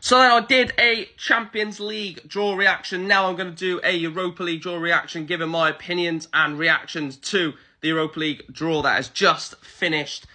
So then I did a Champions League draw reaction. Now I'm going to do a Europa League draw reaction, giving my opinions and reactions to the Europa League draw that has just finished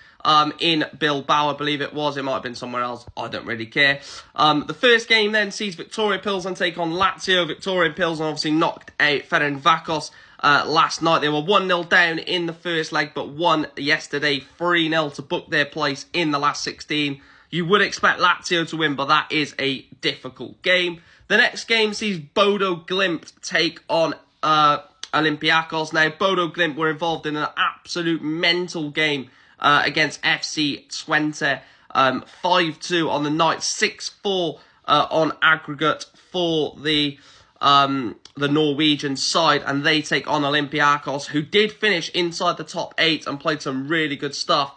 in Bilbao, I believe it was. It might have been somewhere else. I don't really care. The first game then sees Victoria Pilsen take on Lazio. Victoria Pilsen obviously knocked out Ferencváros last night. They were 1-0 down in the first leg, but won yesterday 3-0 to book their place in the last 16. You would expect Lazio to win, but that is a difficult game. The next game sees Bodo Glimt take on Olympiacos. Now, Bodo Glimt were involved in an absolute mental game against FC Twente. 5-2 on the night, 6-4 on aggregate for the Norwegian side, and they take on Olympiacos, who did finish inside the top 8 and played some really good stuff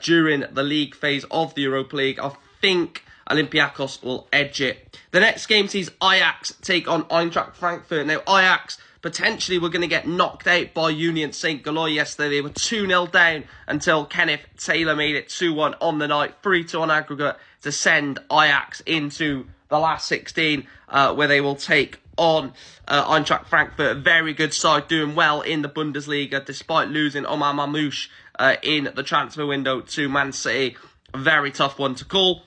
during the league phase of the Europa League. I think Olympiacos will edge it. The next game sees Ajax take on Eintracht Frankfurt. Now, Ajax potentially were going to get knocked out by Union Saint-Gilloise yesterday. They were 2-0 down until Kenneth Taylor made it 2-1 on the night, 3-2 on aggregate to send Ajax into the last 16, where they will take on Eintracht Frankfurt. A very good side, doing well in the Bundesliga despite losing Omar Mamouche in the transfer window to Man City. A very tough one to call.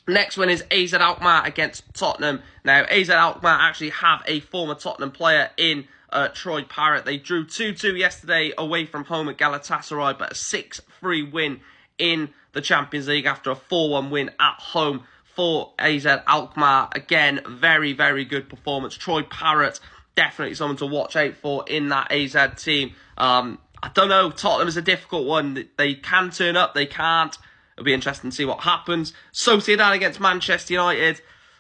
Next one is AZ Alkmaar against Tottenham. Now, AZ Alkmaar actually have a former Tottenham player in Troy Parrott. They drew 2-2 yesterday away from home at Galatasaray, but a 6-3 win in the Champions League after a 4-1 win at home for AZ Alkmaar. Again, very, very good performance. Troy Parrott, definitely someone to watch out for in that AZ team. I don't know, Tottenham is a difficult one. They can turn up, they can't. It'll be interesting to see what happens. Sociedad against Manchester United.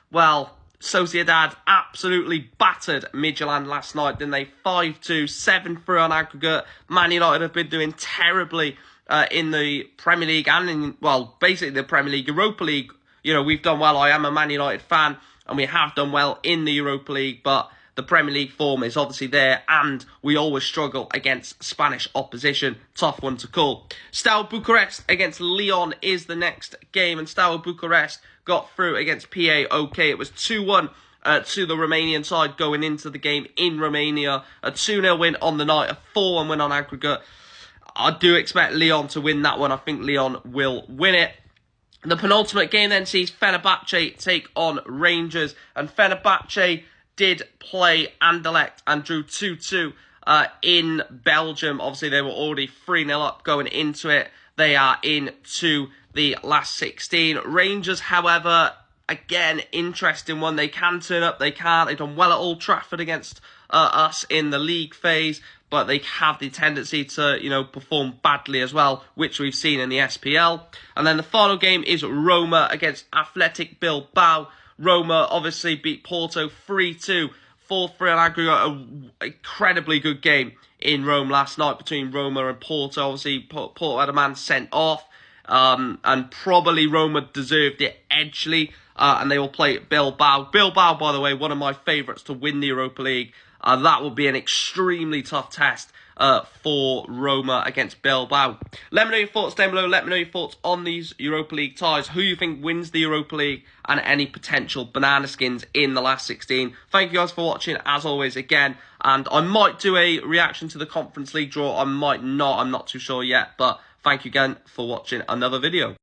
Well, Sociedad absolutely battered Midtjylland last night, didn't they? 5-2, 7-3 on aggregate. Man United have been doing terribly in the Premier League and in, well, basically the Premier League, Europa League. You know, we've done well. I am a Man United fan, and we have done well in the Europa League, but the Premier League form is obviously there, and we always struggle against Spanish opposition. Tough one to call. Steaua Bucharest against Lyon is the next game, and Steaua Bucharest got through against PAOK. It was 2-1 to the Romanian side going into the game in Romania. A 2-0 win on the night, a 4-1 win on aggregate. I do expect Lyon to win that one. I think Lyon will win it. The penultimate game then sees Fenerbahce take on Rangers, and Fenerbahce did play Anderlecht and drew 2-2 in Belgium. Obviously, they were already 3-0 up going into it. They are into the last 16. Rangers, however, again, interesting one. They can turn up, they can't. They've done well at Old Trafford against us in the league phase, but they have the tendency to, you know, perform badly as well, which we've seen in the SPL. And then the final game is Roma against Athletic Bilbao. Roma obviously beat Porto 3-2, 4-3 on aggregate. An incredibly good game in Rome last night between Roma and Porto. Obviously, Porto had a man sent off, and probably Roma deserved it edgely, and they will play Bilbao. Bilbao, by the way, one of my favourites to win the Europa League. That will be an extremely tough test for Roma against Bilbao. Let me know your thoughts down below. Let me know your thoughts on these Europa League ties. Who you think wins the Europa League and any potential banana skins in the last 16. Thank you guys for watching, as always, again. And I might do a reaction to the Conference League draw. I might not. I'm not too sure yet. But thank you again for watching another video.